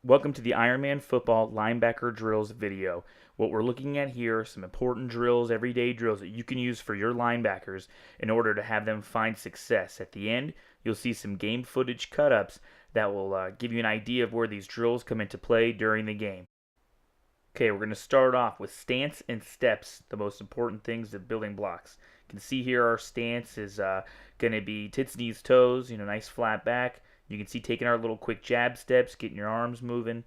Welcome to the Ironman Football Linebacker Drills video. What we're looking at here are some important drills, everyday drills that you can use for your linebackers in order to have them find success. At the end, you'll see some game footage cut-ups that will give you an idea of where these drills come into play during the game. Okay, we're going to start off with stance and steps, the most important things, the building blocks. You can see here our stance is going to be tits, knees, toes, nice flat back. You can see taking our little quick jab steps, getting your arms moving.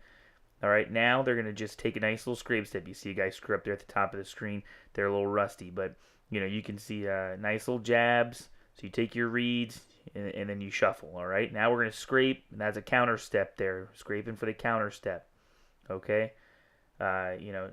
All right, now they're going to just take a nice little scrape step. You see a guy screw up there at the top of the screen. They're a little rusty, but you can see nice little jabs. So you take your reads and then you shuffle. All right, now we're going to scrape, and that's a counter step there, scraping for the counter step. Okay.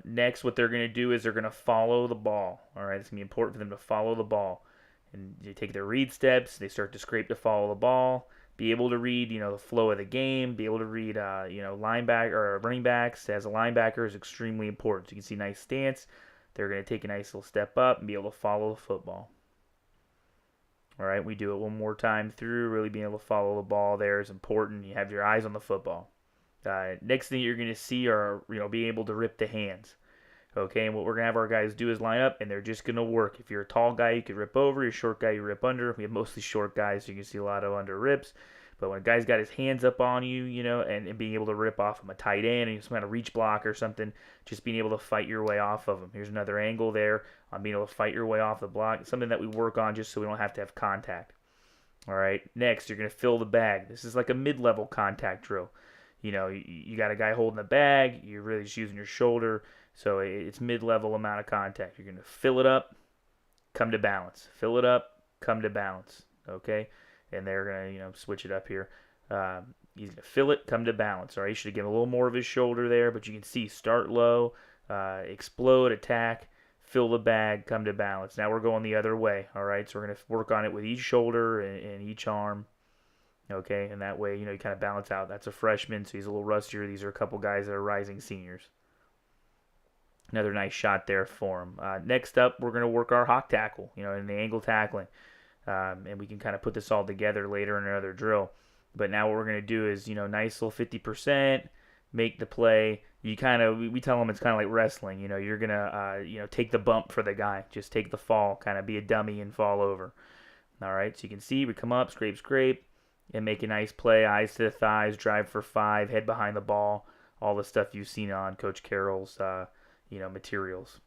Next what they're going to do is they're going to follow the ball. All right, it's going to be important for them to follow the ball. And they take their read steps, they start to scrape to follow the ball, be able to read, the flow of the game, be able to read, linebacker or running backs as a linebacker is extremely important. So you can see nice stance. They're going to take a nice little step up and be able to follow the football. All right, we do it one more time through. Really being able to follow the ball there is important. You have your eyes on the football. Next thing you're going to see are, being able to rip the hands. Okay, and what we're going to have our guys do is line up, and they're just going to work. If you're a tall guy, you could rip over. You're a short guy, you rip under. We have mostly short guys, so you can see a lot of under rips. But when a guy's got his hands up on you, and being able to rip off him a tight end, and some kind of reach block or something, just being able to fight your way off of him. Here's another angle there on being able to fight your way off the block. It's something that we work on just so we don't have to have contact. All right, next, you're going to fill the bag. This is like a mid-level contact drill. You got a guy holding the bag, you're really just using your shoulder, so it's mid-level amount of contact. You're going to fill it up, come to balance. Fill it up, come to balance, okay? And they're going to, switch it up here. He's going to fill it, come to balance, all right? You should get a little more of his shoulder there, but you can see start low, explode, attack, fill the bag, come to balance. Now we're going the other way, all right? So we're going to work on it with each shoulder and each arm. Okay, and that way, you kind of balance out. That's a freshman, so he's a little rustier. These are a couple guys that are rising seniors. Another nice shot there for him. Next up, we're going to work our hawk tackle, in the angle tackling. And we can kind of put this all together later in another drill. But now what we're going to do is, nice little 50%, make the play. We tell them it's kind of like wrestling. You're going to, take the bump for the guy. Just take the fall, kind of be a dummy and fall over. All right, so you can see we come up, scrape, and make a nice play, eyes to the thighs, drive for 5, head behind the ball, all the stuff you've seen on Coach Carroll's, materials.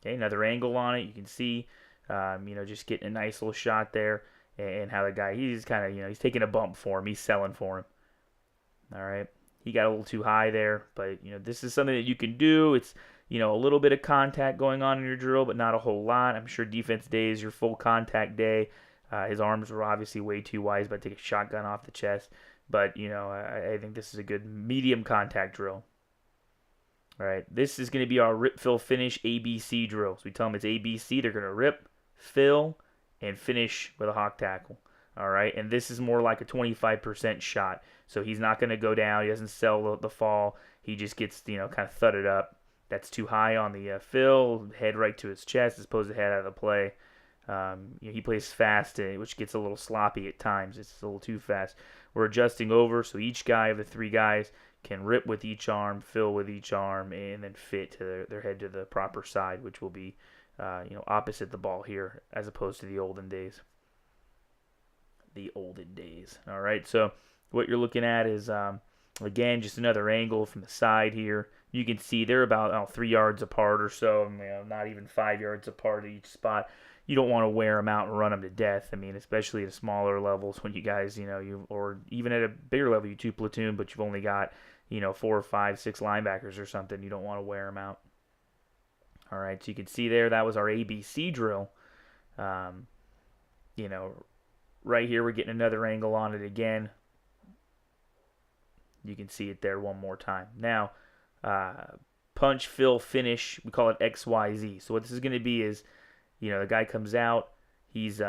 Okay, another angle on it. You can see, just getting a nice little shot there, and how the guy, he's kind of, he's taking a bump for him. He's selling for him. All right, he got a little too high there, but, this is something that you can do. It's, a little bit of contact going on in your drill, but not a whole lot. I'm sure defense day is your full contact day. His arms were obviously way too wide. He's about to take a shotgun off the chest. But, I think this is a good medium contact drill. All right, this is going to be our rip, fill, finish ABC drill. So we tell them it's ABC. They're going to rip, fill, and finish with a hawk tackle. All right, and this is more like a 25% shot. So he's not going to go down. He doesn't sell the fall. He just gets, kind of thudded up. That's too high on the fill, head right to his chest as opposed to head out of the play. He plays fast, which gets a little sloppy at times. It's a little too fast. We're adjusting over, so each guy of the 3 guys can rip with each arm, fill with each arm, and then fit to their head to the proper side, which will be, opposite the ball here, as opposed to the olden days. The olden days. All right, so what you're looking at is, again, just another angle from the side here. You can see they're about 3 yards apart or so, not even 5 yards apart at each spot. You don't want to wear them out and run them to death. Especially at smaller levels when you guys, or even at a bigger level, you 2 platoon, but you've only got, 4 or 5, 6 linebackers or something. You don't want to wear them out. All right, so you can see there, that was our ABC drill. Right here, we're getting another angle on it again. You can see it there one more time. Now, punch, fill, finish, we call it XYZ. So what this is going to be is, the guy comes out, he's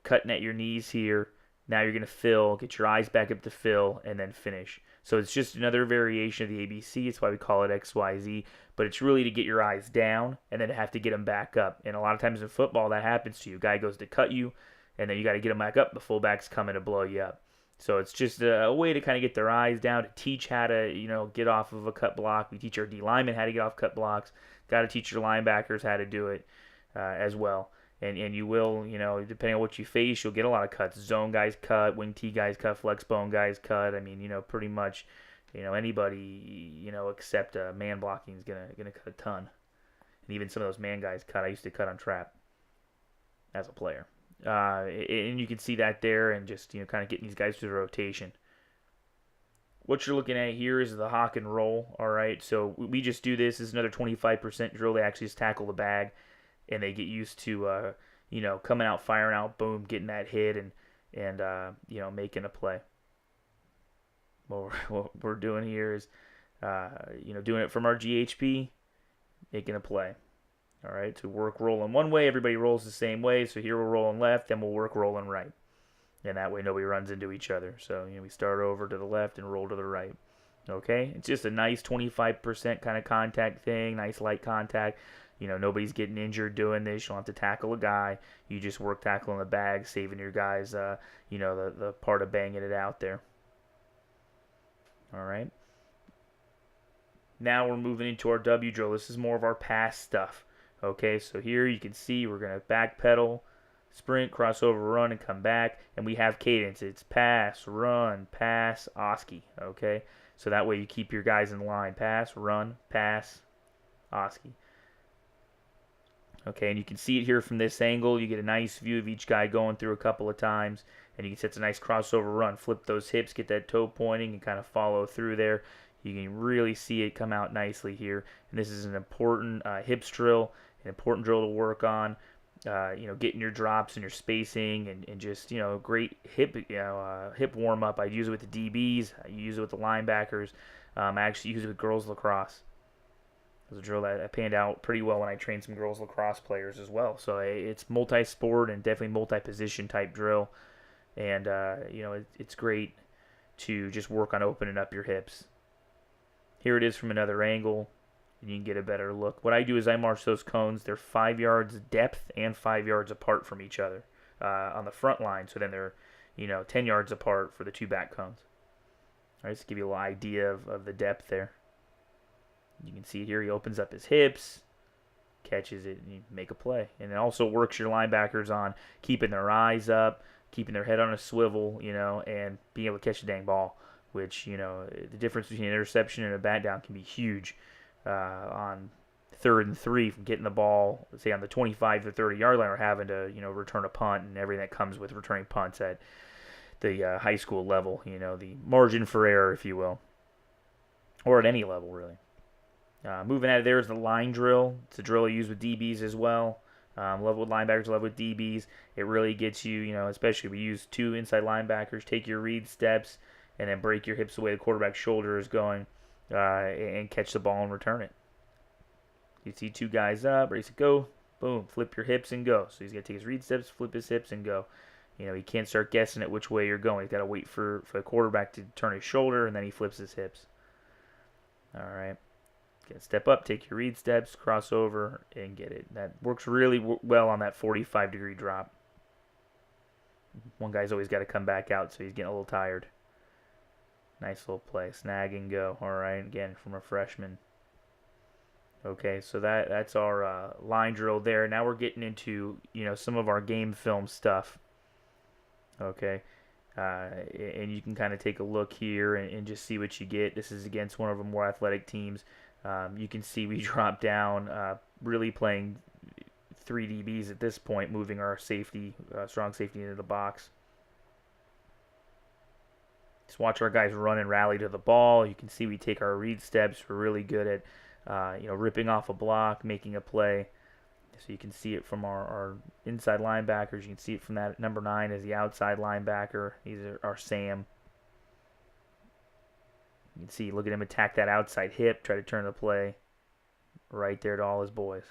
cutting at your knees here. Now you're going to fill, get your eyes back up to fill, and then finish. So it's just another variation of the ABC. It's why we call it XYZ. But it's really to get your eyes down and then have to get them back up. And a lot of times in football, that happens to you. A guy goes to cut you, and then you got to get him back up. The fullback's coming to blow you up. So it's just a way to kind of get their eyes down, to teach how to, get off of a cut block. We teach our D linemen how to get off cut blocks. Got to teach your linebackers how to do it as well. And you will, depending on what you face, you'll get a lot of cuts. Zone guys cut, wing T guys cut, flex bone guys cut. I mean, pretty much, anybody, except man blocking is gonna cut a ton. And even some of those man guys cut. I used to cut on trap as a player. And you can see that there, and just kind of getting these guys through the rotation. What you're looking at here is the hawk and roll. All right, so we just do this. This is another 25% drill. They actually just tackle the bag, and they get used to coming out, firing out, boom, getting that hit, and making a play. What we're doing here is doing it from our GHP, making a play. All right, so work rolling one way, everybody rolls the same way. So here we're rolling left, then we'll work rolling right. And that way nobody runs into each other. So we start over to the left and roll to the right. Okay, it's just a nice 25% kind of contact thing, nice light contact. Nobody's getting injured doing this. You don't have to tackle a guy. You just work tackling the bag, saving your guys, the part of banging it out there. All right. Now we're moving into our W drill. This is more of our pass stuff. Okay, so here you can see we're going to back pedal, sprint, crossover, run, and come back. And we have cadence. It's pass, run, pass, oski. Okay, so that way you keep your guys in line. Pass, run, pass, oski. Okay, and you can see it here from this angle. You get a nice view of each guy going through a couple of times. And you can set a nice crossover run. Flip those hips, get that toe pointing, and kind of follow through there. You can really see it come out nicely here. And this is an important hips drill, an important drill to work on. Getting your drops and your spacing, and just great hip hip warm up. I use it with the DBs. I use it with the linebackers. I actually use it with girls lacrosse. It was a drill that panned out pretty well when I trained some girls lacrosse players as well. So it's multi-sport and definitely multi-position type drill. And it's great to just work on opening up your hips. Here it is from another angle, and you can get a better look. What I do is I march those cones. They're 5 yards depth and 5 yards apart from each other on the front line. So then they're 10 yards apart for the two back cones. All right, just to give you a little idea of the depth there. You can see here he opens up his hips, catches it, and you make a play. And it also works your linebackers on keeping their eyes up, keeping their head on a swivel, and being able to catch the dang ball, which, the difference between an interception and a bat down can be huge on 3rd and 3 from getting the ball, say, on the 25 to 30-yard line, or having to, return a punt and everything that comes with returning punts at the high school level, the margin for error, if you will, or at any level, really. Moving out of there is the line drill. It's a drill you use with DBs as well. Love with linebackers, love with DBs. It really gets you, especially we use 2 inside linebackers, take your read steps, and then break your hips the way the quarterback's shoulder is going, and catch the ball and return it. You see 2 guys up, ready to go, boom, flip your hips and go. So he's got to take his read steps, flip his hips, and go. He can't start guessing at which way you're going. He's got to wait for the quarterback to turn his shoulder, and then he flips his hips. All right. Step up, take your read steps, cross over, and get it. That works really well on that 45-degree drop. One guy's always got to come back out, so he's getting a little tired. Nice little play. Snag and go. All right, again, from a freshman. Okay, so that's our line drill there. Now we're getting into, some of our game film stuff. Okay. And you can kind of take a look here and just see what you get. This is against one of the more athletic teams. You can see we drop down, really playing 3 DBs at this point, moving our safety, strong safety into the box. Just watch our guys run and rally to the ball. You can see we take our read steps. We're really good at, ripping off a block, making a play. So you can see it from our inside linebackers. You can see it from that number 9 as the outside linebacker. He's our Sam. You can see, look at him attack that outside hip, try to turn the play right there to all his boys.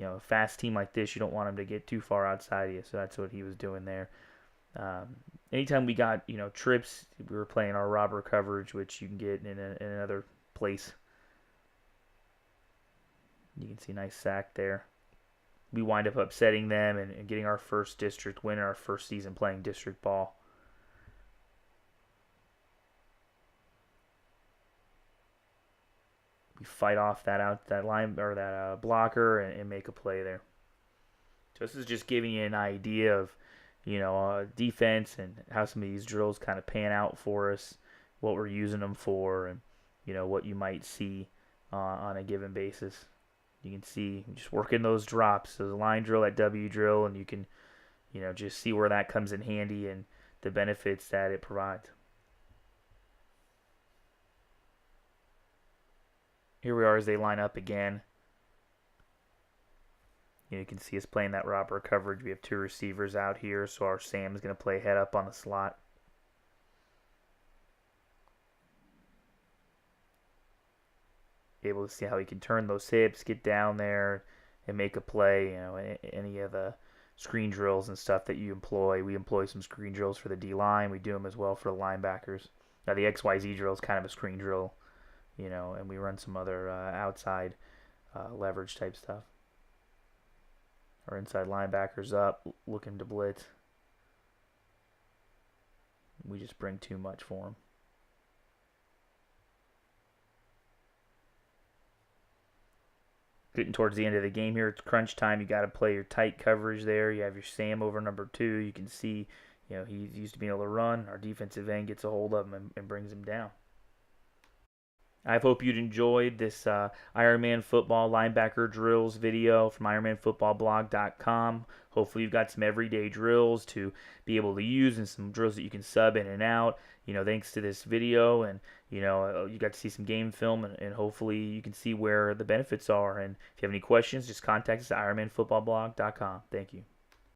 A fast team like this, you don't want him to get too far outside of you, so that's what he was doing there. Anytime we got, trips, we were playing our robber coverage, which you can get in another place. You can see a nice sack there. we wind up upsetting them and getting our first district win in our first season playing district ball. We fight off that line or that blocker and make a play there. So this is just giving you an idea of defense and how some of these drills kind of pan out for us, what we're using them for, and what you might see on a given basis. You can see just working those drops, so the line drill, that W drill, and you can just see where that comes in handy and the benefits that it provides. Here we are as they line up again. You can see us playing that robber coverage. We have two receivers out here, so our Sam is going to play head up on the slot. Able to see how he can turn those hips, get down there, and make a play. Any of the screen drills and stuff that you employ. We employ some screen drills for the D-line. We do them as well for the linebackers. Now the XYZ drill is kind of a screen drill, and we run some other outside leverage type stuff. Our inside linebackers up, looking to blitz. We just bring too much for them. Getting towards the end of the game here, it's crunch time. You got to play your tight coverage there. You have your Sam over number 2. You can see, he's used to being able to run. Our defensive end gets a hold of him and brings him down. I hope you'd enjoyed this Ironman Football Linebacker Drills video from IronmanFootballBlog.com. Hopefully you've got some everyday drills to be able to use and some drills that you can sub in and out, thanks to this video. And, you got to see some game film and hopefully you can see where the benefits are. And if you have any questions, just contact us at IronmanFootballBlog.com. Thank you.